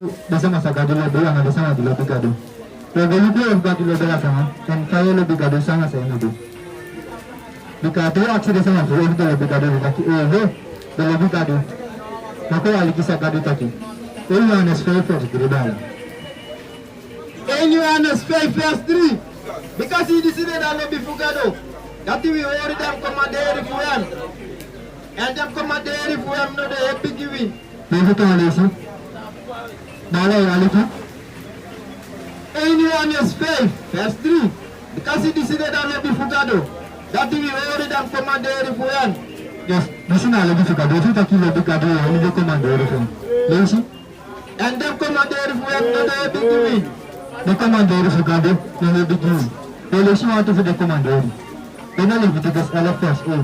Bersama sagado lebih yang ada sama di lebih gado. Kalau lebih lebih lebih sama, dan saya lebih gado sama saya lebih. Bikado aksi sama saya itu lebih gado lagi. Lebih gado. Maka alih kisah gado tadi. Yohanes 5 verse 3 dalam. In Yohanes 5 verse 3, because he decided that lebih fugado, that we already them commandere for him, and them commandere for him no the happy giving. Begitu alih sih. Balai alih tu. In Yohanes 5 verse 3, because he decided that lebih fugado, that we already them commandere for him. Yes, di sini lebih fugado itu tak kira lebih gado yang lebih komandor itu. Lain sih. And them commandere for him no the happy giving. De comandeur fugado yang lebih gini. Kalau sih waktu sudah comandeur. Kena lebih tegas alaf vers 1.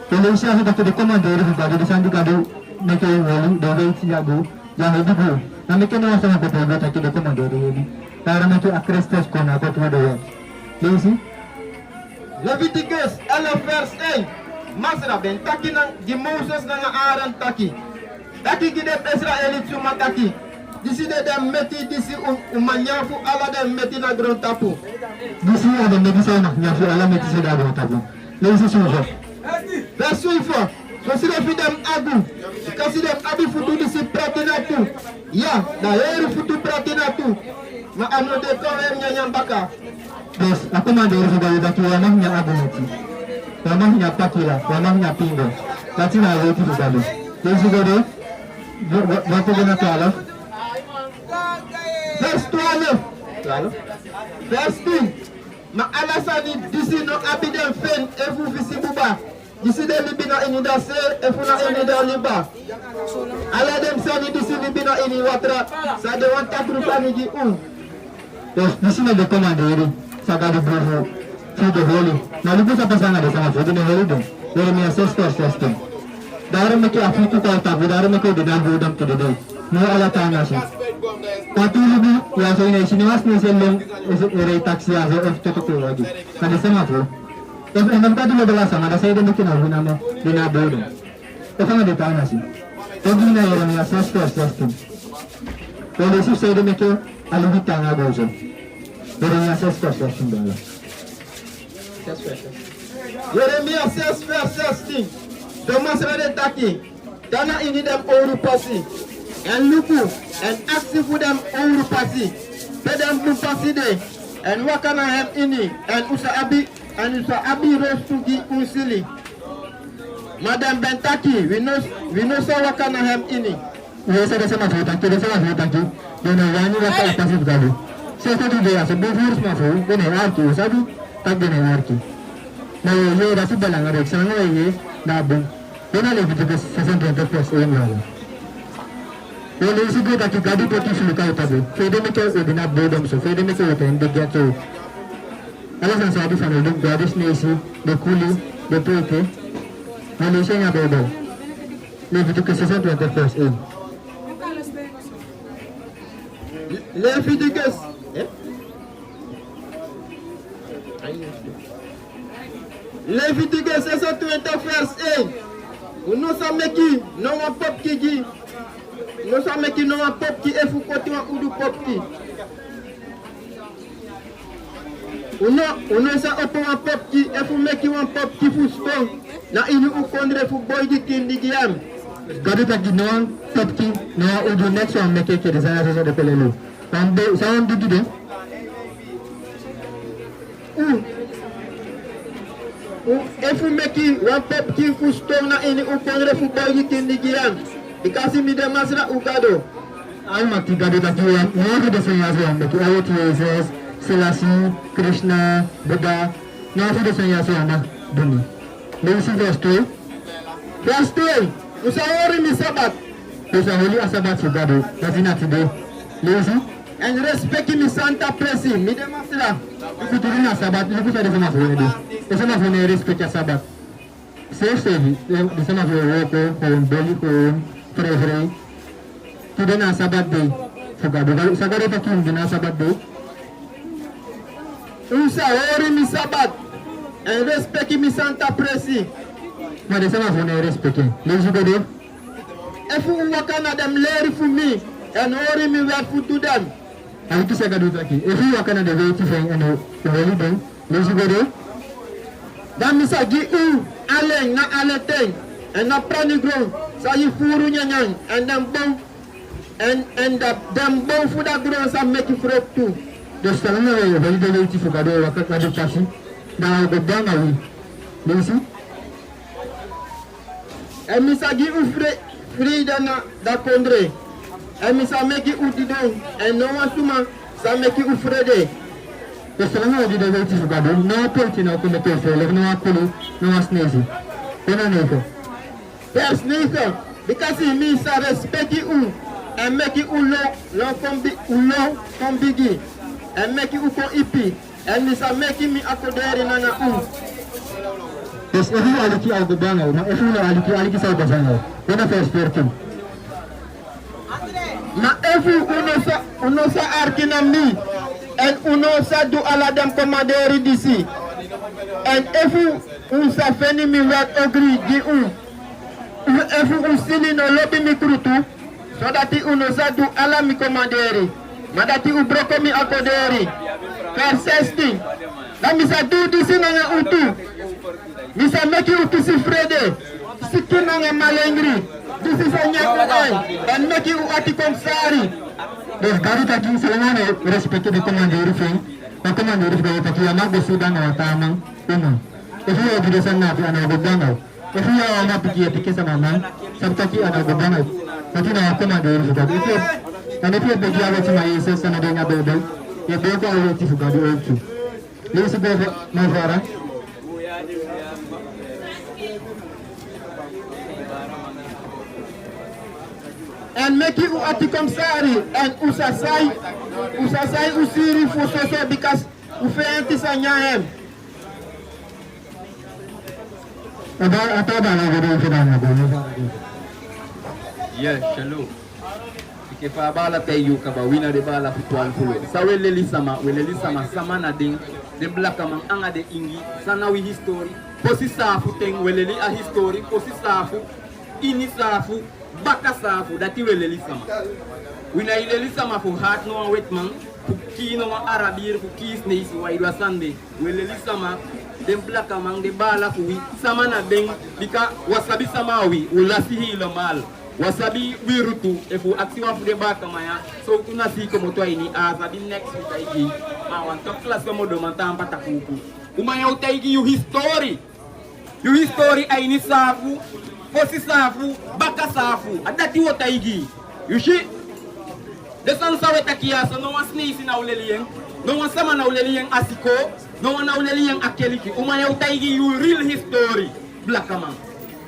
Kalau sih aku tak de comandeur fugado di sana gado mereka wali dogai siago yang lebih gini. Kami kena sama betul tak de comandeur ini. Karena mereka akrestes kona apa tuh doa. Lain sih. Leviticus 11 verse 8. Masra ben taki nang di Moses nang aran taki. Taki gide Israelit cuma taki. Disi de dem meti disi umanyafu ala dem meti na gron tapu. Disi ada meti sana nyafu ala meti sada gron tapu. Lain sih sudah. Verse 4. So si de dem agu. Kasi dem abi futu disi pratinatu. Ya, da yeri futu pratinatu. Ma amno de ko em nyanyam baka. Yes, aku mandor fugado daki wamahnya agu meti. Wamahnya pakila, wamahnya pingo. Kati na leti fugado. Lain sih gado. Waktu kena kalah. Verse 12. Verse 2. Ma alasani disi no abidem fen efu visi buba. Disi de libina ini da se efu na ini da liba. Ala dem sani disi libina ini watra. Sa de wan takru pani gi Yes, di sini ada komanderi. Sagado Bruno. Food holy. Nalubu sa pasanga de sama food holy dong. Yeremia 6 verse 16. Dalam mereka afitu kau tahu, dalam mereka dengan budam tu deh. Mau ala tanya sih. Tapi lebih ya saya ini sini mas ni selong ere taksi aja tu lagi. Kan sama tu. Tapi enam kali lebih lah sama. Ada saya dah mungkin aku nama dina budam. Tapi ada tanya sih. Tapi ni Yeremia 6 verse 16. Kalau sih saya dah mereka alugi tanya bosan. Yeremia 6 verse 16 dalam. Yeremia 6 verse 16. Thomas read taki. Dana ini dem oru pasi. And luku and ask for them oru pasi. Pedam pasi de. And wakana hem ini and usa abi rose to gi unsili. Madam Bentaki, we know so wakana hem ini. Yes, ada sama taki, ada sama taki. Dona wani waktu apa sih betul? Saya tu dia sebab virus masuk, ini arki, sabi tak ini arki. Nah, ye rasa balang ada sana ye nabung. Dona lagi juga 60% lalu. Kalau isi dia kaki gadi poti suka utabu. Fede mereka udah bodom so. Fede mereka udah yang dia tu. Alasan saya di sana dong gadis ni isi dekuli depoike. Kalau isi nya bodom. Lebih juga 60%. Leviticus. Leviticus 20 verse 8. Nous sommes qui, non un pop qui dit, nous sommes qui, non un pop qui est fou côté ou du pop qui. On sa opo un pop qui est fou meki un pop qui fou stone. Na ini u kondre fou boy di kin di giam. Gado tak di non pop ki, no udu next one meki ke desana sasa de pelelu. Tambe sound di de. Efu meki wan pop ki fu stone na ini u kondre fou boy di kin di giam. Dikasih mi de masra u gado. Ay mati gado tak yang no desana sasa meki ayat Yesus. Selassie, Krishna, Buddha, nasa desanya sana dunia. Lalu si verse 2. Verse 2. Usahori mi sabat. Usahori asabat sugado. Lazina today. Lalu si. And respect mi santa presi. Mi de masra. Iku turun asabat. Iku saya desana phone di. Desana phone respect asabat. Safe safe. Desana phone woko, phone beli phone, free. Tidak na asabat day. Sugado. Sugado tak yung dina asabat day. Usahori mi sabat. And respect mi santa presi. Mas sama phone respect. Lalu sugado. Efu wakana dem leri fu mi. and hurry me wet food to them. Aí que chega do aqui. Eu vi a cana de veio que vem no holy bem. Lezi gode. Dan misa gi aleng na aleteng and na prani ground sa yi furu nyanyan and then bom and them bom food that ground sa make you fruit too. Dus sekarang ni holy de veio que fuga do wakat kado pasi. Dah go bang awi. Lezi. And misa gi free da kondre. And misa make you utidong and no one suma sa make you frede. Dus sekarang holy de veio que fuga do. No pelti no come pelti. No akulu. No asnezi. Kena ni ko. Yes, Nathan, because he means I respect you and make you long from biggie and make you for ipi and this are making me akoderi nana Dus if you aliki al go bang maar if you aliki sa go bang. Kena first person. Ma if you uno sa arkina me and uno sa do ala dem commanderi disi and if you sa feni me what agree di if you still no lobby mi krutu so that you no sa do ala mi commanderi ma that you broko mi akoderi persisting that mi sa do this na utu mi sa make you to si frede sikina nga malengri this is a nyakuai and make you ati komsari Dus dari tadi selama ni respect di komandiri feng. Kalau komandiri feng tadi amak besudan atau tamang umum. If you ada di sana tu anak berbangau. If you anak fikir sama man, sabtaki anak berbangau. Nanti nak komandiri feng. If you pergi awak cuma Yesus sana dengan bebel, ya bebel awak tu juga dia itu. Lalu sebab mana? And make you ati komsari and usasai usiri fusoso because ufeanti sa nyahem. Atau bala gede sedang ada. Yes, shalom. Ikefa bala tayu kaba wina de bala futual fulo. Sa weleli sama sama na ding de blaka mang anga de ingi sana wi history. Posi safu teng weleli a history, posi safu ini safu baka safu dati weleli sama. Wina ileli sama fu hat no wet man, fu ki no arabir fu ki sneisi wa idwa sande. Weleli sama dem blaka mang de bala fu wi sama na ding bika wasabi sama wi ulasihi lo mal. Wasabi wirutu efu aksiwa fu de baka maya so kuna si komo to ini azabi next utaigi awan top class komo do mantamba takuku umaya utaigi you history aini safu posi safu baka safu adati utaigi you see the son sawe takia so no one sneeze na ulelien no one sama na ulelien asiko no one na ulelien akeliki umaya utaigi you real history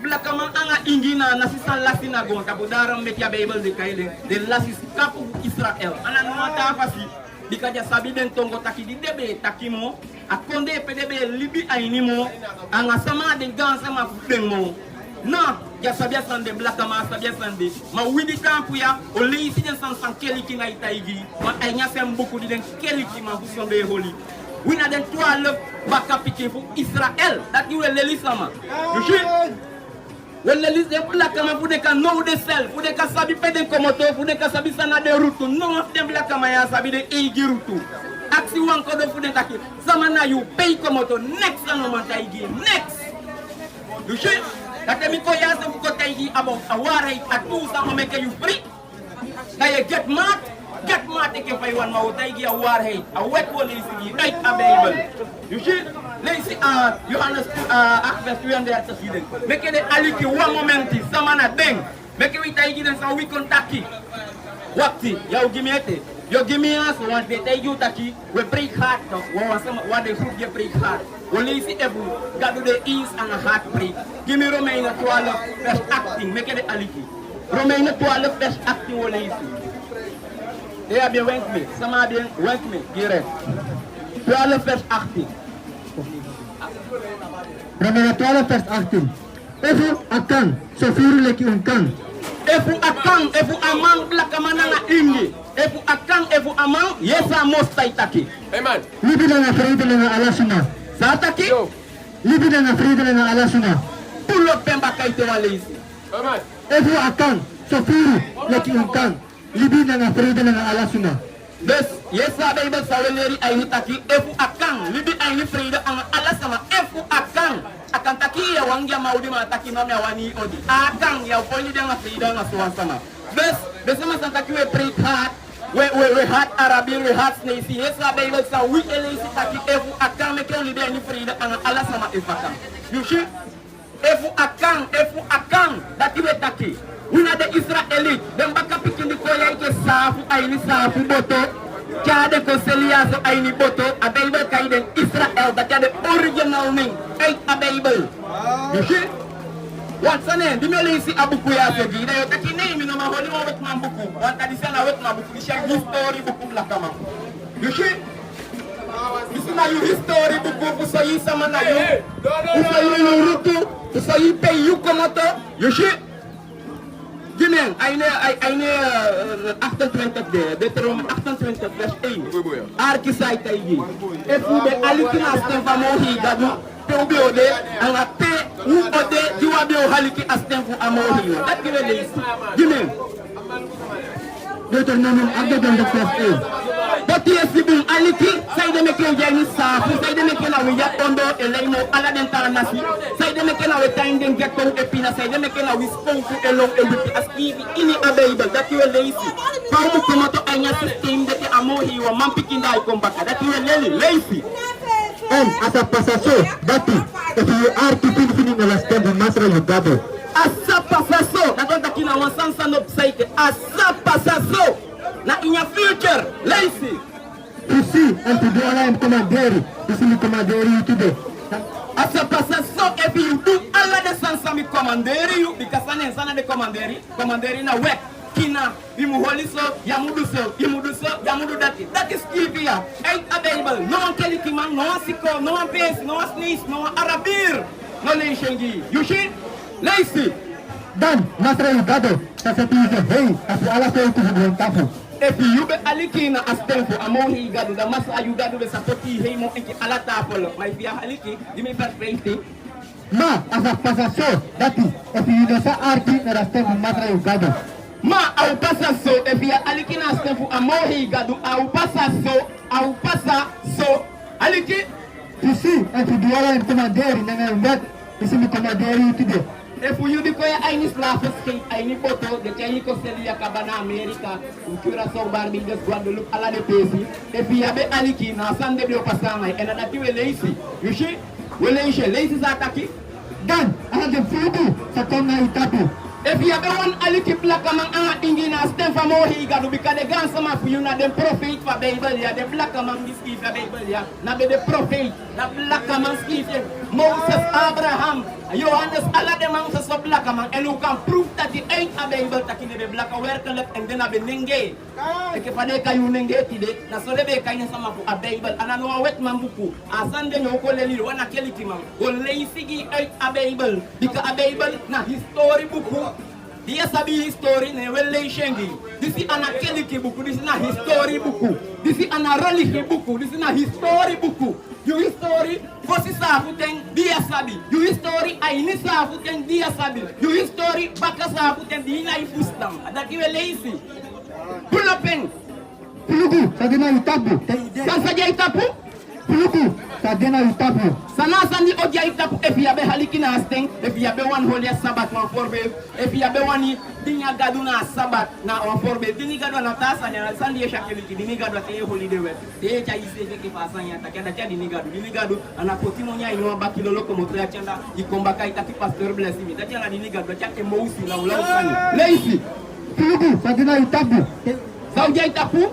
Blakamang anga ingina nasisan lasi na gonta budaram metia Bible de kaile de lasis kapu Israel ana no ata fasi dikaja sabi den tongo taki di debe takimo akonde pedebe libi ainimo anga sama de gansa ma fudeng mo na ya sabia sande blakama sabia sande ma widi kampu ya o leisi den san keliki na itaigi ma ay nya sem buku di den keliki ma fusonde holi wina den 12 baka pikifu Israel that you leli sama you see when the list de blakama fude ka know de self fude ka sabi peden komoto fude ka sabi sana de rutu no of dem blakama ya sabi de igi rutu aksi wan ko do fude taki sama na you pay komoto next ano man taigi next you see that me ko ya sa ko taigi about aware atu sa make you free na you get mad take if I want ma taigi aware a wet one is right available you see let's see Johannes verse 3 there to see them make it aliki one moment sama na deng make we taigi den sa we contaki wakti ya ugimiete yo give us one they taigi utaki we break heart no what they prove you break heart only see ebu gadu the ease and a heart break give me Romania 12 verse acting make it aliki Romania 12 verse acting only see they have been went me sama bien went me direct 12 verse acting Romania 12 verse 18. Efu akan sofiru leki unkan. Efu akang, efu amang blakamana na ingi. Efu akang, efu amang, yesa mostai taki. Amen. Libi na frente na alasuna. Sa taki? Libi na frente na alasuna. Pulo pemba kaite walisi. Amen. Efu akan sofiru leki unkan. libi na frida na alasuna. Bes, yesa Bible sa weleri ay hitaki efu akang libi ay ni Frida ang alas sama efu akang akan taki ya wangya maudi mataki mami awani odi akang ya poni dia nga Frida nga suwan sama. Bes sama santaki we prit hat we hat arabi we hat snesi yesa Bible sa we elisi taki efu akang meke libi ay ni Frida ang alas sama efu akang. You see? Efu akang dati we taki. Una de Israelit, dem baka pikin di koya ike safu ay ni safu boto, kade ko seliaso ay ni boto, a Bible kay den Israel, that kade original name, ay a Bible. You see? Once again, di mele si abu kuya so gi, dayo taki name no maholi mo wet mambuku, wanta di sana wet mambuku, di siya history buku lakama. You see? This na yung history buku kusayi sama na yung, kusayi lurutu, kusayi pe yu komoto, you see? Gimeng, eine after 20 de, Deuteronomy after 20 verse 8. Arkisai taigi. Efube aliki asten famohi gadu, peube ode, anga pe u ode, jiwabe o haliki asten fu amohi. That give a list. Gimeng. Deuteronomy after 20 verse 8. But yes, sibung aliki, say de meke jani safu, say de meke na wiya ondo elemo ala den taranasi, say de meke na we tinding gekko epina, say de meke na we spoke elong elupi askivi ini a Bible that you lazy. Paumu komoto anya system that amohi wa mampikinda ikombaka that you lazy. And as a passaso, dati, if you are keeping feeling the last time, the master you gather. Asa pasaso, na don't takina wansansa no psyche, asa pasaso. Na in your future, lazy. To see and to do all I am commandary. This is the commandary today. As a person, so if you do all the sons of me commandary you, because I am the commandary na wet, kina, imuholi so, yamudu dati. That is Kivia. Ain't available. No one kelly kimang, no one siko, no one face, no one sneeze, no one arabir, no shengi. You see? Lazy. Dan, master you gather. That's a piece of hey, as you all say to the tapu. If you be aliki na astempo amohi gadu da masa ayudado be sapoti hey mo inki alata polo my via aliki give me first praise Ma as a passaso that is if you do sa arki na astempo master you gather. Ma au pasa so if you aliki na astempo amohi gadu au pasa so aliki To see and to do all I am commandary na that this is the commandary today. if you di koya ay ni slafos kay ay ni boto de kay ko selia kabana America ukura so Barbados Guadeloupe ala de pesi if you be aliki na sande bi opasanga and that you lazy you see we lazy za taki Dan, I have the fudu sa kona itapu. if you be one aliki black among anga ingina stem for more he gadu because the gun some of you na them prophet for Bible ya the black among this give Bible ya na be the prophet na black among give Moses Abraham Johannes alla the Moses of black among and who can prove that it ain't a Bible taking the black aware collect and then a be nenge eke pade kayu nenge tide na so be kanya sama a Bible anano wet mambuku asande nyoko leli wana keliti man go leisigi ain't a Bible because a Bible na history buku. Dia sabi history ne wele shengi. This is an akeliki buku. This is na history buku. This is an religion buku. This is na history buku. You history fosi safu ten dia sabi. You history aini safu ten dia sabi. You history baka safu ten dia ifustam. That you lazy. Pull up pen. Pulugu, sa dina itapu. San saja itapu. Pulugu, sa dina itapu. Sana sandi odia itapu if you be haliki na asteng, if you be one holy Sabbath na forbe, if you be one dinya gadu na Sabbath na forbe, dini gadu na tasa na sandi ya shakeliki, dini gadu te holiday we. Te cha ise ke pasanya takenda cha dini gadu anapoti monya ino baki loloko moto ya chanda ikombaka itaki pastor bless me. Tacha na dini gadu cha emousi na ulau sani. Lazy. Pulugu, sa dina itapu. Saudia itapu.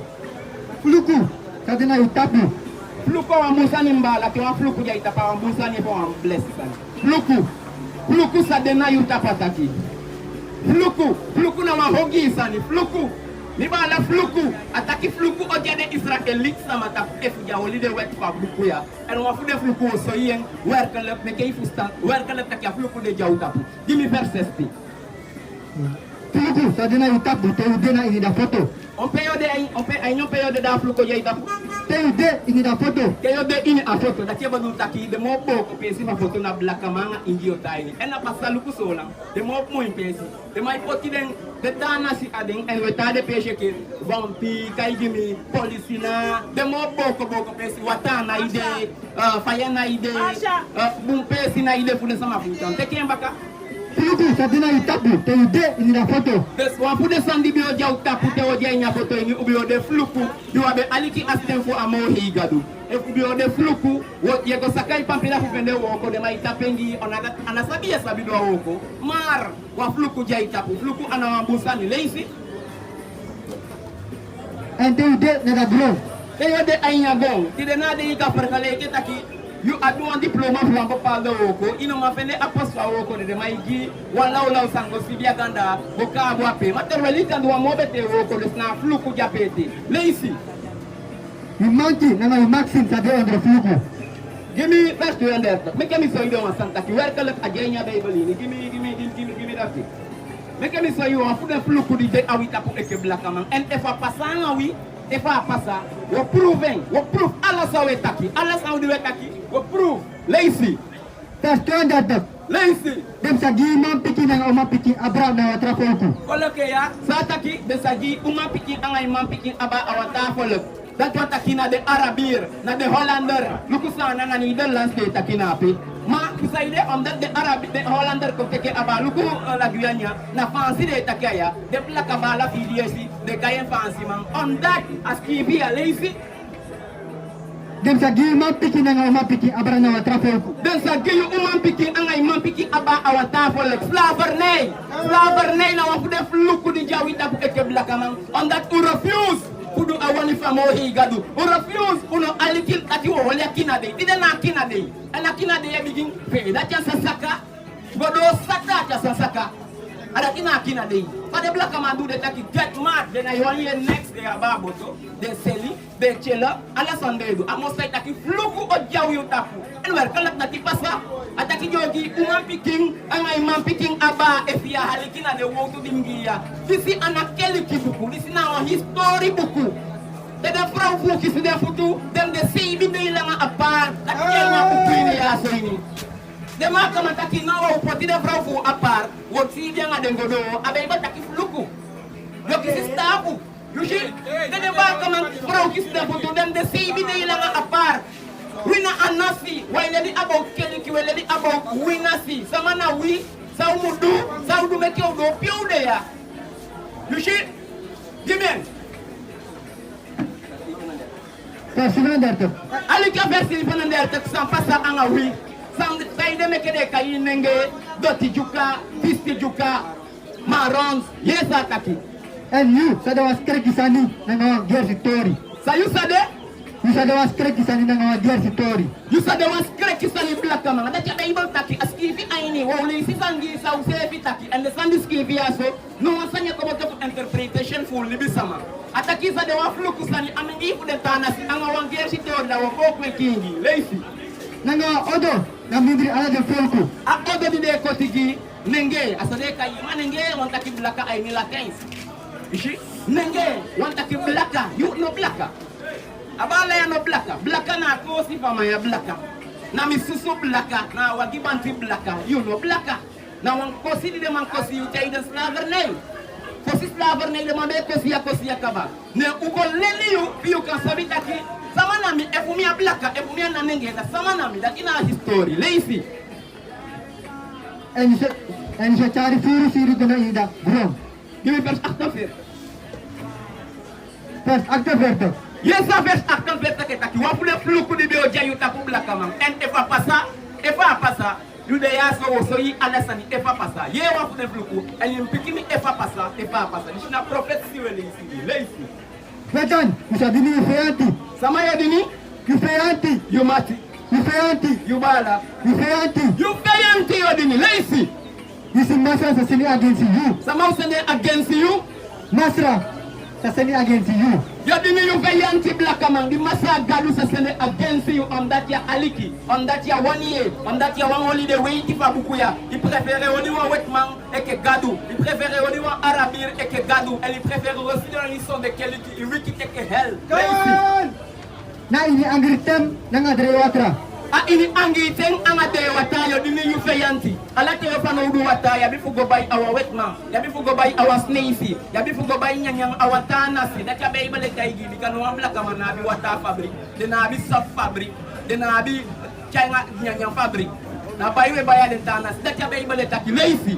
Pulugu, sa dina itapu. Fluko wa musa ni mbala ke wa fluku ja itapa wa musa ni wa bless sana. Fluku sa dena yutapa taki. Fluku na wahogi sani. Fluku ni bala fluku ataki fluku oja de Israelit sama ta efu ja holiday wet fa fluku ya. En wa fu de fluku so yen werka le me kay fusta werka le taki fluku de ja utapu. Give me verse 60. Pulugu, sa dina itapu. Te udena ini da foto. On payo de da fluku ja itapu. Te ude ini da foto. Kayo de ini a foto da keba dun taki de mo boko pesi fa foto na black manga ingio taini ena pasaluku solang de mo mo impesi de mai poti den de tana si ading en weta de peche ke vampi kay gimi polisina de mo boko pesi watana ide fayana ide bum pesi na ide fude sama futan te kembaka Fluku sadina itapu te ide ini na foto. des wa fude sandi bio jaw tapu te o jenya foto ni ubio de fluku yu abe aliki asten fo amo higadu e ubio de fluku wo yego sakai pampila fu pende woko de mai tapengi onada anasabia sabido woko mar wa fluku jay tapu fluku ana wambusani leisi En te ide na bro. e yo de ainya gong ti de na de ika perkale ke taki you adu un diploma fu ambo paldo woko ino ma fende apostle woko de mai gi wala wala sango sibia ganda boka bo ape materweli tandu wa mobete woko de sna fluku japete leisi Imanti na maxim sa de andre fluku. give me first 200 make me so you don't want santa ki work look agenya bible ni give me that thing make me so you want fude fluku di de awita pour eke black man en efa pasanga wi efa pasa wo prove ala sa wetaki ala sa di wetaki wo prove lazy First 200. lazy Dem sa gi man piki na oma piki abra na watra folku. koloke ya sa taki de sagi uma piki angay man piki aba awata folok dat wat takina de arabir na de hollander lukusana na ni de landscape takina pi ma kusaide omdat de arab de hollander ko teke aba luku la guyanya na fancy de takaya de plaka bala videosi de kayen fancy man on that askibi a lazy Dem sa gi man piki na oma piki abra na watra folku. den sa giyu umam piki angay man piki aba awata folok flavor na wafu de fluku di jawita bu eke blaka man on that who refuse kudu awani famo higadu who refuse kuno alikil ati wo wala kinade tide na kinade ana kinade ya bigin pe da cha sasaka bodo saka cha sasaka ada kinade fade blaka man do de taki get mad then I want you next day ababoto de seli de chela ala sandedu amo say taki fluku o jaw yu tapu enwer kalak na tipasa ataki jogi umam piking angay man piking aba efia halikina de wotu dingia disi anakeli kibuku disi na history buku de frau fu kisi de futu dem de sibi de langa apa takenya upini ya so ini de maka mataki ngawa upoti de frau fu apar wo sibi nga de ngodo abe ba taki fluku yo kisi stabu yushi de maka man frau kisi de futu dem de sibi de langa apar wina anasi wailedi about keliki wailedi about winasi samana wi saudu meke odo piude ya yushi gimen First 200. alika versi fanande tak sampasa anga wi sam saide meke de kayi nenge doti juka pisti juka marons yesa taki En you sa de was krekisani na gersi tori. sayusade You sa de was krekisani na gersi tori. yusade was krekisani black man da cha ibal taki askifi aini wole sisangi sa usefi taki and the sandi skifi aso no wasanya ko to interpretation full libisama ataki sa de wa fluku sani amengi fu de tanasi anga wangersi tori da wa ko kingi leisi Nanga odo na mindri ala de folku. a odo di de kotigi nenge asade kai manenge wantaki blaka aini la 15 ishi nenge wantaki blaka you no blaka abala ya no blaka na kosi fama ya blaka na misusu blaka na wagibanti blaka you no blaka na wan kosi di de man kosi you tay de slaver nei kosi slaver nei de man be kosi ya kaba ne ugo leli you kan sabita ki samana mi efumia blaka efumia na nenge da samana mi da ina history leisi En je cari siri dona ida bro. give me first actor First acte verte. yes a first actor ke taki wa pule fluku di bio jayu tapu blaka man en efa pasa you de ya so yi alasani efa pasa ye wa pule fluku en yim pikimi efa pasa ni na prophecy wele isi leisi Vetan, usa dini feanti. sama ya dini You feanti. you mati You feanti. you bala You feanti. you fayanti yo dini leisi This is Masra Sasini against you. sama usende against you Masra Sasini against you. yo dini you fayanti blaka man di masa galu sasende against you on that ya aliki on that ya 1 year on that ya 1 holiday way ti fa buku ya il préférait oni wa wetman eke gadu il préférait oni wa arabir eke gadu et il préférait aussi dans l'histoire de quelqu'un qui wiki eke hell leisi Na ini angritem nang adre watra. A ini angi teng anga de wataya dini yu feyanti. Ala te fano udu wataya bifu go buy our wetman. Ya bifu go buy our snacey. Ya bifu go buy nyang our tanasi. Da ka be ibale taigi bikano ambla kama na bi wata fabric. De na bi soft fabric. De na bi changa nyang fabric. Na buy we buy den tanas. Da ka be ibale taki lazy.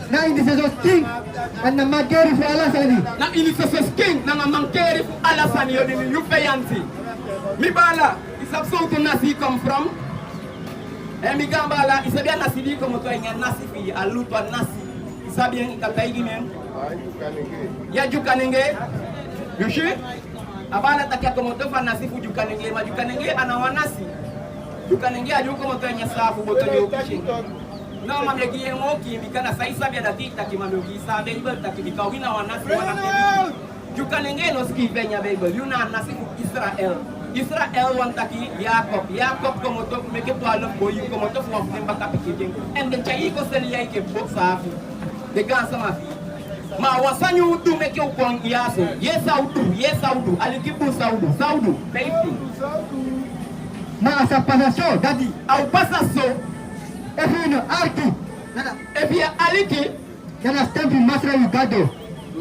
Na ini sesos king and na mageri fu alasani. Na ini sesos king na mangkeri fu alasani yo dini yu feyanti. Mi bala isab so to nasi come from. Mi gambala isabia nasi di como to nya nasi fi aluto nasi. Isabia ikataigi men. Ya jukanenge. Yushi? Abana takia como to fa nasi fu jukanenge ma jukanenge ana nasi. Jukanenge aju como to nya safu boto yo kishin. No mamleki yengo kimi kana sai sabia dati takimamyogi sabe ibel takibikawina wanasi wanasi. Jukanenge no skipenya Bible. Yuna nasi fu Israel. Israel wantaki Jacob como to make it 12 boy como to from them back packaging and then chai ko sel yai ke boxa de gansa ma fi ma wasanyu du make you kon yaso yes audu aliki bu saudu baby Ma asa pasaso dadi au pasaso efino arki efia aliki kana stampi masra ugado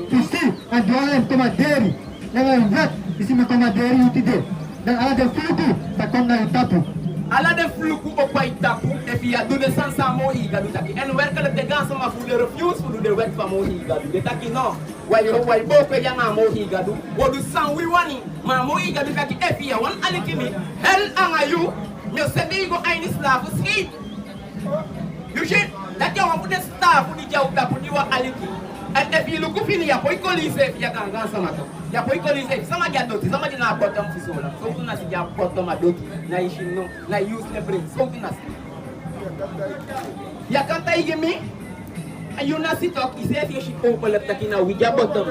tu si andoale comaderi na vat isi me comaderi utide dan ala de fluku takonna itapu ala de fluku o kwa itapu efia do de sansa mo igadu taki and where kala de gansa ma fu de refuse fu de work for mo igadu de taki no why boko yanga mo igadu wodu san we wani ma mo igadu taki efia wan alikimi hell angayu me sebigo aini slavu skate you shit that you want to staff di jauh dapu diwa aliki and if you look fini ya poi kolise ya ganga sama to ya poi kolise sama jadoti sama dina bottom fisola so tuna si ja bottom adoti na ishino na use the brain so tuna ya kanta igemi ayuna si talk ise fi shi ko lep takina wi ja bottom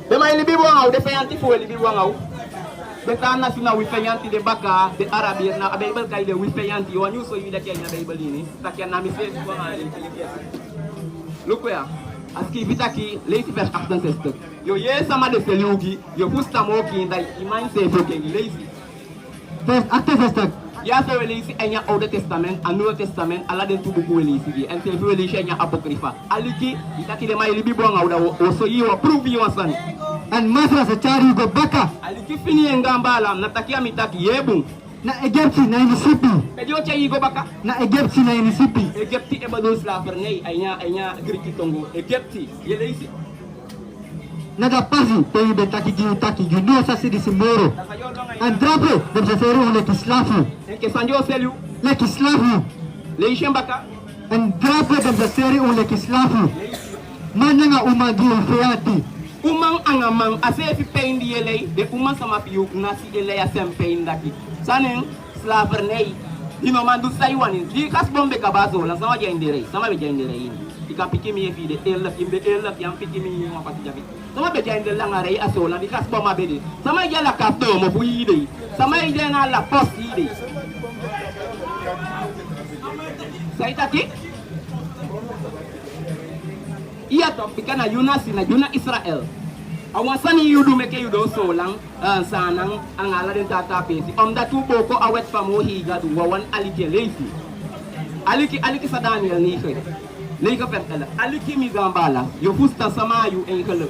be mai libi wangau de fayanti fo libi wangau be tana sina wi fayanti de baka de arabia na bible kai de wi fayanti wanyu so wi da kenya bible ini takian na mi se wangale look where aski vitaki lazy vers 68 yo ye sama de selugi yo pusta moki ndai iman se foke lazy vers 68 ya so lazy enya old testament and new testament ala den tubu ko lazy en se fu lazy enya apocrypha aliki itaki de mai libi bonga uda o so yi wa prove yi wasan and masra sa chari go baka aliki fini ngambala natakia mitaki yebu na Egypti na inisipi pedio cha yigo baka na Egypti na inisipi Egypti e badul slaver nei anya griki tongo Egypti ye lazy na da pasi pe betaki gi no sa si disimoro andrape de zefero le kislafu ke sanjo selu le kislafu le ishembaka andrape de zefero le kislafu mananga umagi feati umang angamang asefi peindi yelei de umang sama piuk nasi ele asem peindaki sanen slaver nei dino mandu saiwani di kas bombe kabazo la sama jendere ini ikapiki mi efi de elaf yang piki mi mo pati jabi sama be jendere la ngare asola di kas bomba bede sama jala kapto mo fuide sama ide na la posti de saitaki iya to pikana yuna Israel awasani yudu meke yudo solang sanang ang ala den tata pesi da tu boko awet famo higa du wawan aliki leisi aliki sa Daniel ni khay lega pertala aliki mi gambala yo fusta samayu en kala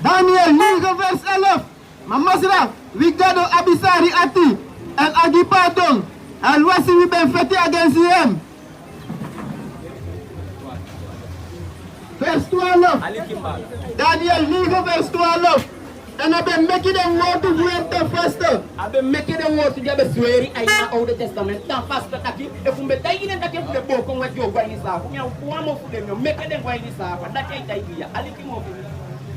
Daniel lega vers 11 mamasra wigado abisari ati al agipatong al wasi wi ben fati against him verse 12 Daniel ligo verse 12 and I've been making them want to enter faster. I've been making them want to get a sweary in the Old Testament. Tan faster taki if we be taking them take the book on what you're going to say. We are one of them making them going to say that idea. Alikimo.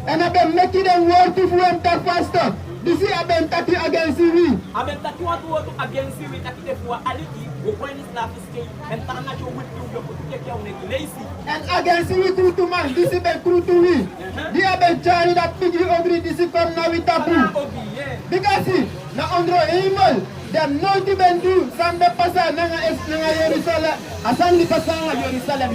And I've been making them want to enter faster. This is I've been talking against me. I've been talking want to against me taki the for aliki. We going to start this game and international with you to take your lazy. And against me true to man. This is been true to me. They have been trying that piggy ogri this is come now with tapu. Because see, na ondro email. Them not even do sambe pasa nanga Jerusalem. Asandi pasa Jerusalem.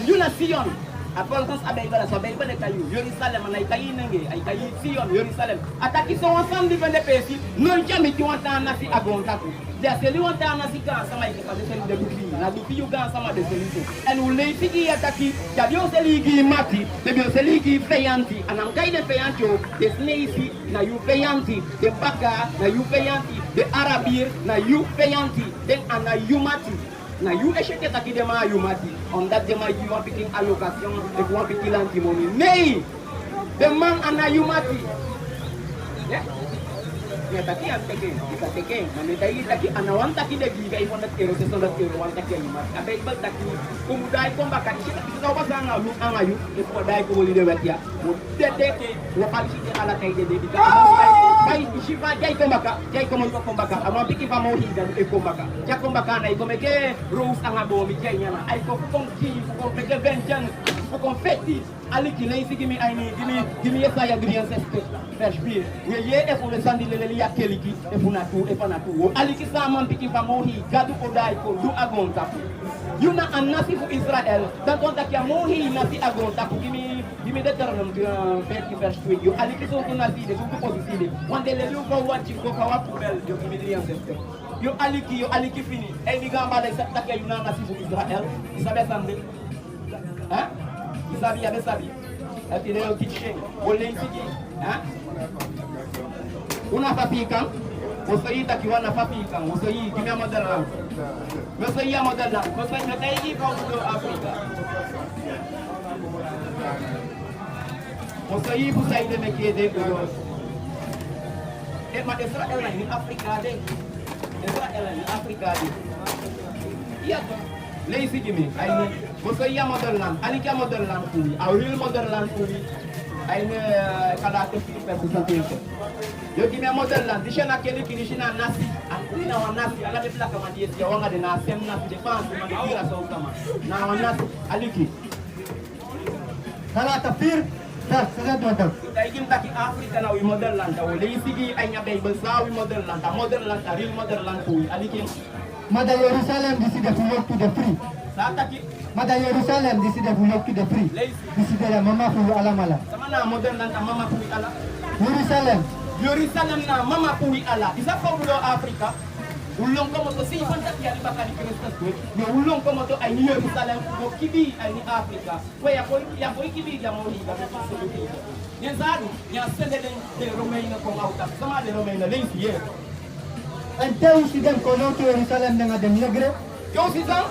You na Sion. Apollos abaibala so abaibala kayu Yerusalem na ikayi nenge ay kayi Sion Yerusalem ataki so ensemble di vende pesi non jamais ki wanta na fi agonta ko dia se li wanta na si kan sama ike pa de selu de dufi na dufi yu kan sama de selu en u le figi ataki ya bio se li gi mati de bio se li gi feyanti anam kay de feyanti o de sneisi na yu feyanti de baka na yu feyanti de arabir na yu feyanti den ana yu mati na you échec taki de ma you mati on that de ma you want picking allocation et you want picking l'antimony nei de man ana you mati yeah ya taki an teke na taki ana wan taki de giga ifon da kero se so da kero wan taki you mati abe ba taki kumudai komba kan shi taki so ba sanga lu anga you e ko dai ko woli de wetia mo tete wo pali shi ala kay de bi bay shi ba jay komba ka ama piki pa mo hinda e komba ka ja komba ka na iko meke rose anga bo mi jay nyana ay ko kon ki ko peke vengeance ko confetti ali ki lay sigi mi ay ni gimi yesa ya gimi ancestor fresh beer ye e fo le sandi le ya keliki e funa tu wo ali ki sa man piki pa mo hi gadu ko dai ko du agonta yuna anasi fu Israel dan konta ki mo hi nasi agonta ko gimi de terno ki verse 2 yo ali ki so ko nasi de ko positi wande le lu ko wati ko ka wa poubelle yo gimi li ancestor yo aliki fini e mi gamba de sa ke yuna nasi fu Israel isabe sande hein isabi abe sabi ati leo kitchen wole nsiki hein una papika usoita kiwana papika usoi kimya modela usoi ya modela usoi metaiji kwa Afrika usoi busaide mekede uyo ma Israel ni Afrika de iya lazy gimi ayni usoi ya modelan aliki ya modelan kuli awil modelan kuli ayni kala ke Philippe Santé yo kimi modelan dishana kele kinishina nasi akuna wanasi ala de plaka madiesi ya wanga de na semna defense mandira so kama na wanasi aliki kala tafir das sedot daigin taki Afrika na wi modelan ta wole sigi ay nya bible sa wi modelan ta real modelan ku aliki Mother Jerusalem décide de look to the free. Mother Jerusalem décide de look to the free. Décide la mama fu ala mala. Sama na modelan ta mama fu ala. Jerusalem na mama fu ala. Isa fa bulo Afrika. Ulong ko mo to si fanta ya baka ni Kristus ko. Yo ulong ko mo to ay ni Jerusalem ko kibi ay ni Afrika. Ko ya ko kibi ya mo higa ko so ko. Nya zadu nya sende de Romaina ko auta. Sama de Romaina le hier. Então sidem kono to Jerusalem nga dem negre. Yo sidem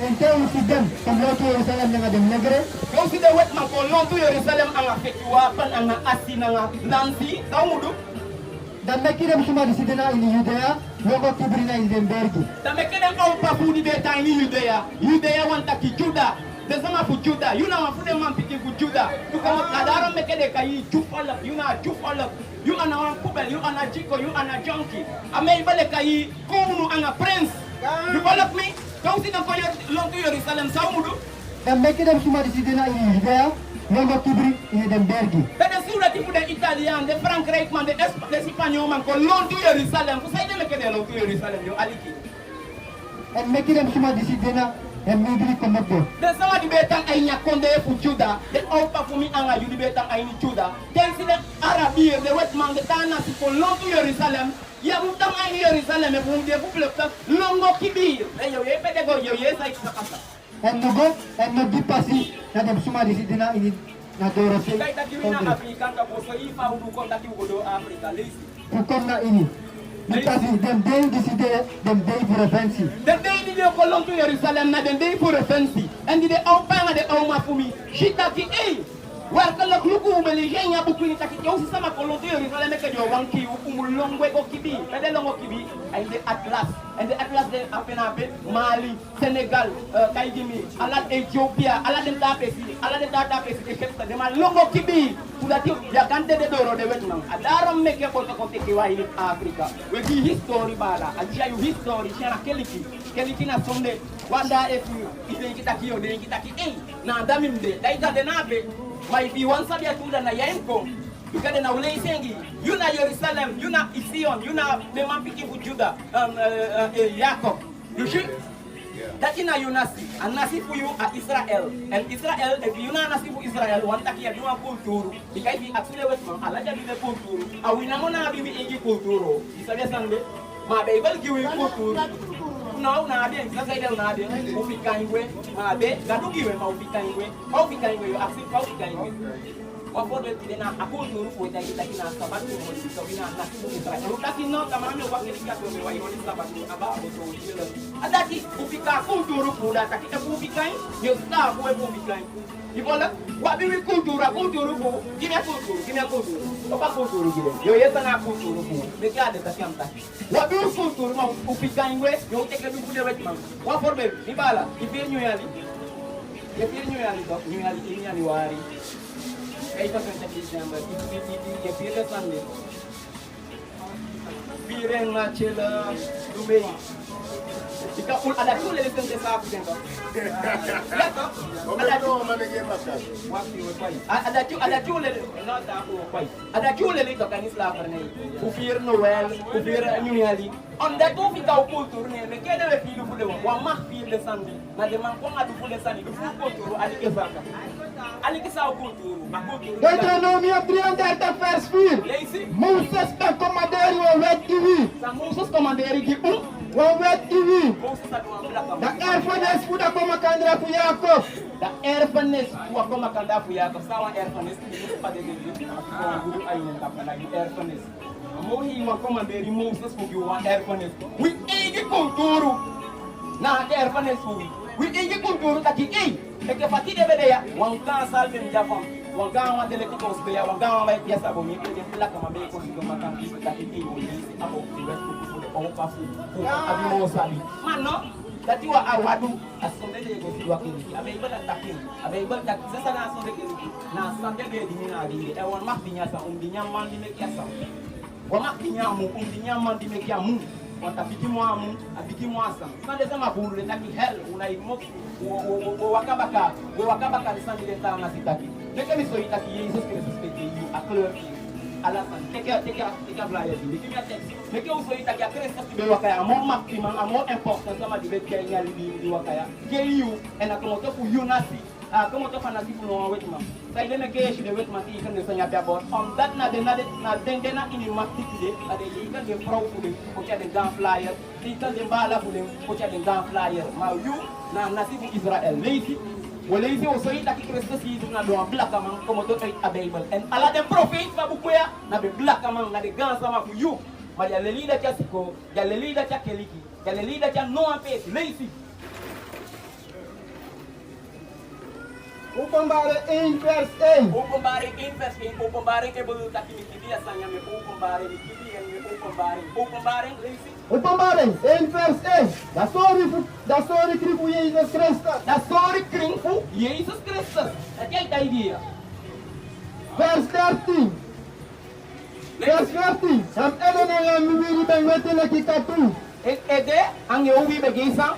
Então sidem kono to Jerusalem nga dem negre. Yo sidem wet man ko lon to Jerusalem anga fekwa pan anga asina nga nansi tawmudu. Dan mekidem suma décide na ini Judea, logo kibrina in dem bergi. Dan mekidem au papu di beta ini Judea wanta ki Juda. Desama fu Juda, yuna ma fu de man piki fu Juda. Tu kama kadaro mekede kai jufala, yuna jufala. You ana wan poubelle, you ana jiko, you ana junkie. Ame ibale kai kunu anga prince. You follow me? Kau si na koyo long to Jerusalem saumudu. Dan mekidem suma décide na ini Judea, logo kibri in dem bergi. Bede sura tipu de Italian, de Frankrijk man, de Espanyol man ko long to Jerusalem. Ku sai de mekede long to Jerusalem yo aliki. En mekidem suma décide na en mibri komodo. De sama di betang ay nyakonde fu Juda, de opa fu mi anga yu di betang ay ni Juda. Den si de Arabie, de wetman de tana si ko long to Jerusalem. Ya mutang ay ni Jerusalem e fu de fu plek longo kibir. E yo ye pede go yo ye sai kasa. En no dipasi na dem suma décide na ini na dorose. Kay ta kiwina Afrika ka ko so ifa hu ko ta ki go Afrika lesi. Ukon na ini. Dipasi dem dey décide dem dey pour offensive. Den dey ni de ko long to Jerusalem na den dey pour offensive. Andi de au pa de au ma fumi. Shita ki warka la kluku meli jenya buku ni taki yo sama ko long to Jerusalem ke jo wanki umulongwe ko kibi. Pede longo kibi ay de Atlas. And the Atlas de Apenape, Mali, Senegal, Kaidimi, Alad Ethiopia, Alad Tapesi, Alad Tapesi, Kepta, de Malongo Kibi, Udati, Yakante de Doro de Vietnam, Adaram make a Kotakotekiwa in Africa. We give history bala, and share you history, share Keliki na Sunday, wanda if you Kitaki or the Kitaki, na Damimde, Daita de Nabe, might be one Sabia to the Nayanko. You can now lay saying, you na Jerusalem, you na Sion, you na the man picking for Judah, Jacob. You see? That is you nasi. And nasi for you at Israel. And Israel, if you not nasi for Israel, one taki you want kulturu. Because we actually wait man, Allah jadi be kulturu. Awi na mona bi ingi kulturu. Isabe sande. Ma Bible give you kulturu. No, na bien, na say del na bien. Ufika ingwe, ma be, gadu give ma ufika ingwe. Ufika ingwe you accept ufika ingwe. Wapodo tile na akulturu for that taki na sabatu mo so bina nasi for Israel. Taki no kama mimi kwa kelika kwa mwa yoni sabatu aba so tile. Adati ufika kulturu pula taki ufika yo sta kwa ufika. Ibola wabi kulturu ko kimya kulturu. Opa kulturu gile. Yo yesa na kulturu ko. Mekade taki amta. Wabi kulturu ma ufika ingwe yo teke du kule wetman. Wa forbe ibala ibirnyu yali. Ibirnyu yali do nyali wari. Ito sa December, ya pila Sunday. Pireng na chela Dumei. Ika ada tu lele tente sa aku tento. Leto. Ada tu manage makan. Waktu pai. Ada tu lele na ta aku pai. Ada tu lele to kanis la perne. Ufir Noel, ufir New Year. Onda tu fika kultur ne me kede le pilu fule wa mak pil de Sunday. Na de man ko ngadu fule Sunday, du fu kultur ali ke faka. Ali ke sa kultur. Deuteronomie 33 vers 4. Moses pe commandeur o wet TV. Sa Moses commandeur ki o wet TV. Moses adu blaka. Da erfenis fuda koma kandra fu Jacob. Da erfenis fu koma kandra fu Jacob. Sawa erfenis ni pa de de. Ko guru aynen tapala di erfenis. Mohi wa commandeur Moses fu gi wa erfenis. Wi egi kulturu. Na erfenis fu. Wi egi kulturu taki Eke fatide bede ya, wangka salve mjafam, wangka wadele kikos beya, wangka wamai piasa bomi, kede pula kama beye konsigo makanti, dati iyo yisi, abo kiwestu kufule, ofafu, abi mo sabi. Mano, dati wa awadu, asonde de yego siwa keliki, abe ibada takin, abe ibada sasa na asonde keliki, na asonde beye di mina adinde, ewan mak dinyasa, dinya mandi mekiasa, wamak dinyamu, dinya mandi mekiamu, watafiki mwamu, afiki mwasa. Sande sama bulu letaki hell, unaimoki, wakabaka lisandi leta na sitaki. Neke miso itaki Jesus Christus peke yu, akleur ki, alasan, teka blaya di. Neke mi atek, neke uso itaki a Christus tibe wakaya, amon maximum, amon important sama di bet kaya nyali di wakaya. Ke yu, ena kumoto fu yu nasi, kumoto fa nasi fu no wetma. Sa ide meke yeshi de wetma ti ikan de sanya piabot. That na dende na ini makti de, ade ikan de frau fu de, ocha de gan flyer, ikan de bala fu de, ocha de gan flyer. Ma yu, na nasi fu Israel lazy walazy also ita ki Christus is na do black among como to a Bible and ala dem prophet fa bukuya na be black among na de gansa ma fu you ma ya lelida cha siko ya lelida cha keliki ya lelida cha no apes lazy Openbaring 1 vers 1. Openbaring 1 vers 1 openbaring e bulu ta ki dia sanya me openbaring ki openbaring lazy Openbaring 1 vers 1. Da story kring fu Jesus Christus. da story kring fu Jesus Christus aquela idea Vers 13. Vers 14. Sam elena ya mibiri bengwetele kikatu. ede ang yowi begisa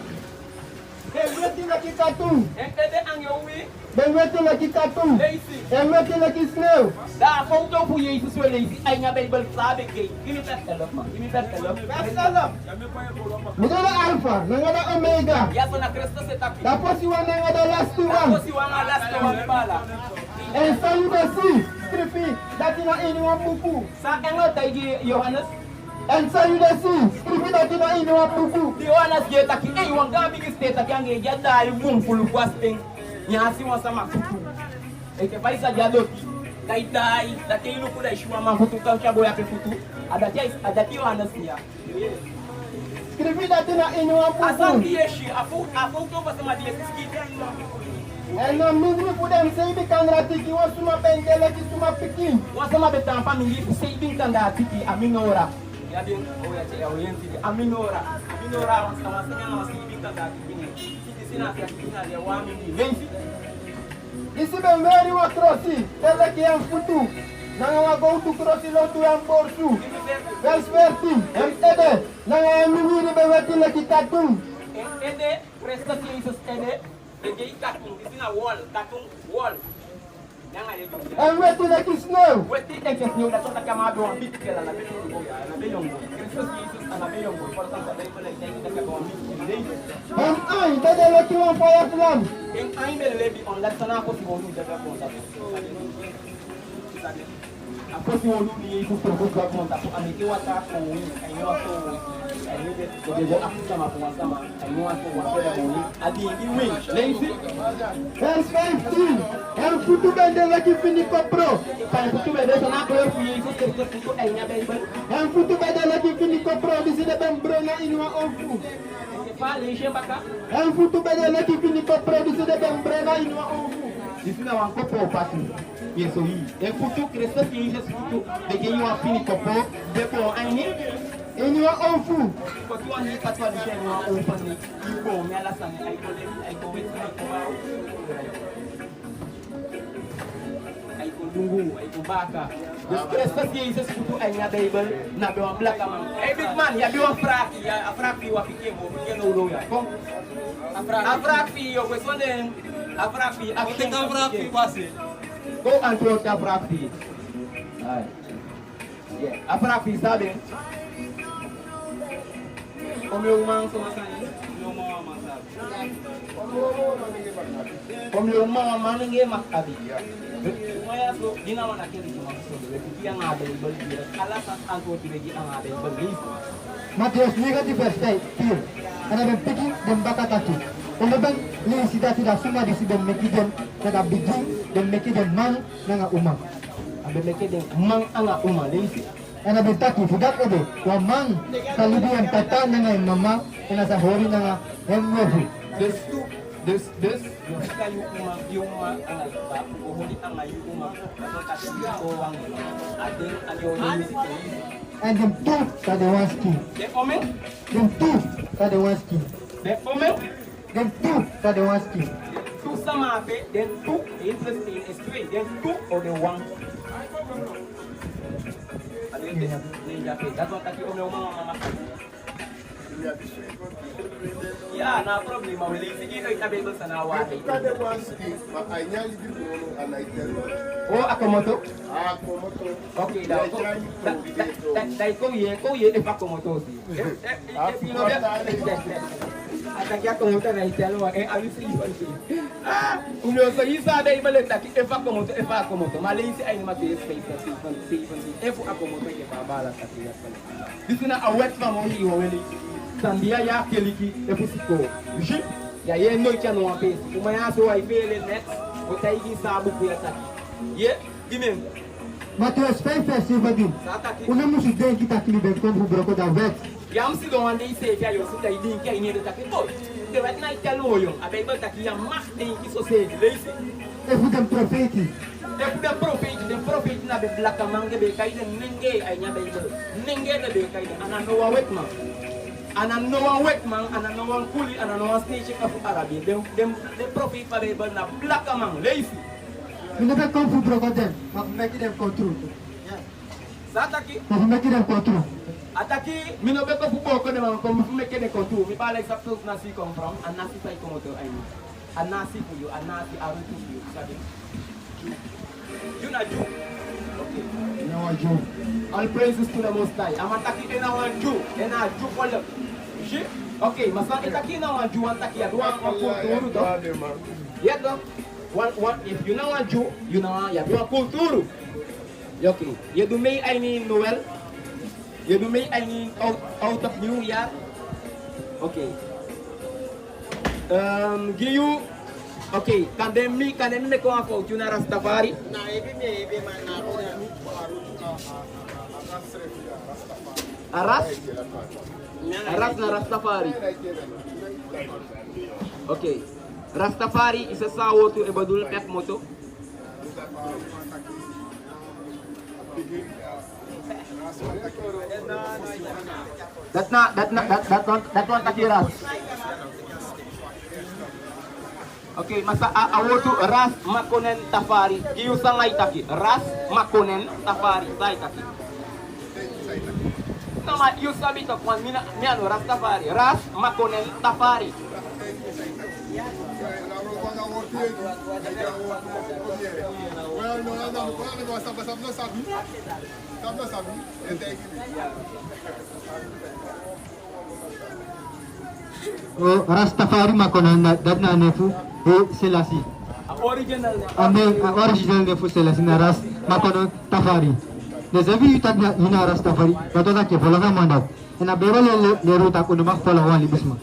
Bengwetele kikatu. ede ang yowi Bengwetele kikatu. lazy Bengwetele kisneu. da foto fu Jesus we lazy ay nga Bible sabe ke kimi pertelop ma kimi pertelop Mudala Alpha, nangada Omega. yaso na Christus etaki Tapos iwan nangada last ako one. si wanga last one bala And so you can see, scripture, that in anyone buku. sa engo tay di Yohanes And so you can see, scripture that in anyone buku. di Yohanes ge taki ay wanga big state taki ange jada yu bumpulu kwasting nyasi wa sama kutu eke paisa jadoti dai dati ilu kuda ishwa ma kutu ka chabo ya kutu adati Yohanes ya Scripture that in anyone asan buku. yeshi afu to pasama di skite And no mingri for them say be can ratiki was suma pendele ki suma pikin. wasema betampa mingi sei kanda tiki aminora ya bin oya che ya oyenti aminora wasema na sei kanda tiki sina sina ya wami ni lenzi Isi be meri wa krosi, tele ki am futu. Nanga wa go to krosi lo tu am borsu. Verse 14. Ede, nanga mingri be wetile ki katung. ede Christus Jesus ede Ege katun, sina wall And waiting like it snow. Weti tem que snow da tota camada uma bit que ela na bem longo. Cristo Jesus na bem longo. Portanto, daí quando ele tem que dar uma bit. And I, they like you on fire plan. Quem ainda leve on that sana ko si wonu da conta. A fosse o luni isso por boca conta por amigo o ata com aí eu ato aí eu vou afusama com sama aí eu ato o ato ali e win lazy Verse 15. And futu bende like you finish pro. para tu bebe sana ko eu fui isso que tu aí na bem And futu bende like you finish pro. This is the ben brona in your own food. fala enche baka And futu bende like you finish pro. This is the ben brona in your own food. isso não é um copo fácil isso aí é futuro Cristo que Jesus futuro de que eu afini copo depois aí In your own food. Patuan ni share no open ni ko mi ala san ay ko wait ay ko lungu ay ko baka dus Cristo que Jesus futuro ay nga Bible na be on black man hey big man ya be on fraki wa pikemo pikeno ulo ya ko afraki yo question den afraki afraki quase go and throw the afraki ay yeah afraki sabe o meu irmão só masaí meu irmão amassado o meu irmão amar ninguém mais sabia mas eu dina mana naquele que mais sobre que yang ada di balik alasan aku tidak yang ada di balik Mateus negative verse 10. Ana ben piki dem bakataki. Ono ben li sida suma di sidem mekiden kada biji dem mekiden man nanga umang. abe meke den mang anga uma leisi Ana ben taki fudak ebe wa man kaludi yang tata nanga mama ena sa hori nanga hemwefu. This kayu uma anga ba o holi anga uma ato kasi ko wang ade ayo leisi And them two that they want skin. de omen Them two that they want skin. de omen Them two that they want skin. tu sama ape den tu interesting is straight den tu or the one ade ni jape dato taki o meu mama ya na problema wele sigino itabego sana wate o akomoto okay dai ko ye e fa komoto si si no ya ataki akomoto na italo avisi uno so isa dai bale taki e fa komoto malisi ai ma te space e fu akomoto ke fa bala taki ya disina a wet fa mo hi wele sandia ya keliki e fusiko ji ya ye no cha no apesi kuma ya so ai fele net o taigi sabu ku ya taki ye gimen Mateus 5 verse 17. Una musu den kita kili ben kombu broko da vet. ya msi do ande ise ya yo sita idin ke ine de taki to de vet na italo yo abe ba taki ya mas den ki so se leisi E fu dem profeti. de prophet na be black mange be kai de nenge ai nya be nenge de be kai ana no wa wet man ana no one wet man, ana no one kuli, ana no one snitch of Arabi. Them prophet for the na black man, lazy. We never come for broko them. But make them control. Sataki, But make them control. ataki, mi no be ko fubo ko de man ko make them control. Mi pala exact nasi come from, and nasi sai come to ai. And nasi for you, and nasi aru to you, sabi. You na Jew. Okay. No Jew. All praises to the Most High. Amataki ena one Jew, ena Jew for the. Okay, masa itaki na one Jew, antaki ya dua ko kulturu to. Yeah, go. One. If you know one Jew, you know ya dua kulturu. Okay. You do me any Noel. You do me any out of New Year. Okay. Give you. Okay. Can them make ko ako you na Rastafari. Aras na Rastafari. Okay. Rastafari isa sa woto e badul pek moto. That one takiras. Okay, masa awotu ras makonen tafari. Giyu sangay taki. Ras makonen tafari. Say taki. Nama you sabi to kwan miano Rastafari. Ras makonen tafari. Rastafari makonan dat na nefu Selassie. Original. Original nefu Selassie na ras makonan Tafari. Dus even u tak na Rastafari, dat was ke volga mandat. En abero le ruta kuno mak followan libisma.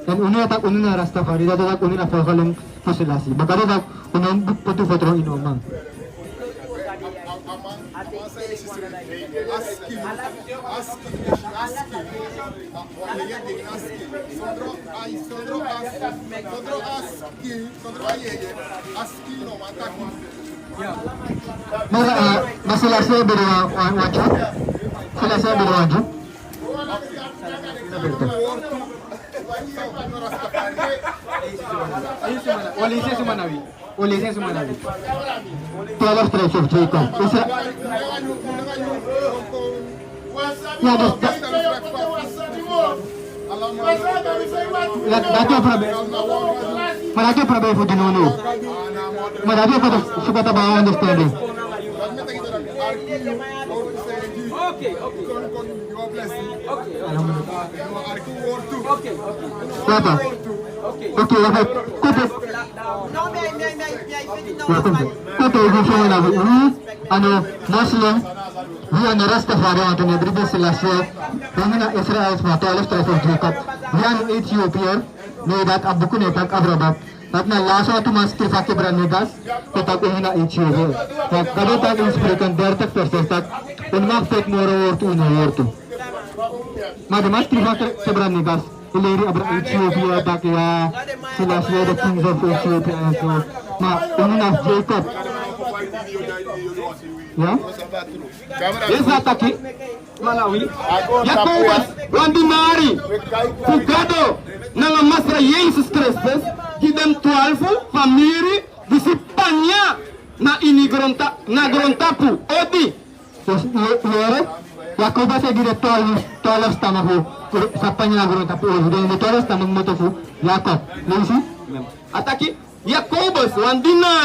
Dan unu tak unu na Rastafari, dat was unu na folgalong Selassie. Bagado tak unu putu fotro inomang. Masalah saya berwajib. Masalah saya berwajib. Oleh Sumanawi. Todos tres of Jacob. Ya, Malaki prabe for Dinono. Malaki for suka tabaho understanding. Okay. Papa. Okay, okay. Ano, Muslim, dia na Rastafari ang tinidribe sila siya, kung na Israel sa tolos trefo Jacob, dia ang Ethiopia, may dat abuko na itag abrabat, at na laso at mas kifaki branigas, katag na Ethiopia. At kadotag inspiritan dertek persentak, unmak fake moro wortu ina wortu. Madamas kifaki sa branigas, ileri abra Ethiopia takia sila siya the kings of Ethiopia and so, una Jacob. Ya? Yes, ataki Malawi. Yakobas Wandimari Fugado Nanga Masra Jesus Christus Hidem 12 Famiri Disipanya Na Inigrontapu Odi Lore Yakobas Egire 12 Tamahu Sapanya Nagrontapu Odi 12 Tamang Motofu Yakob Ataki Yakobas Wandimari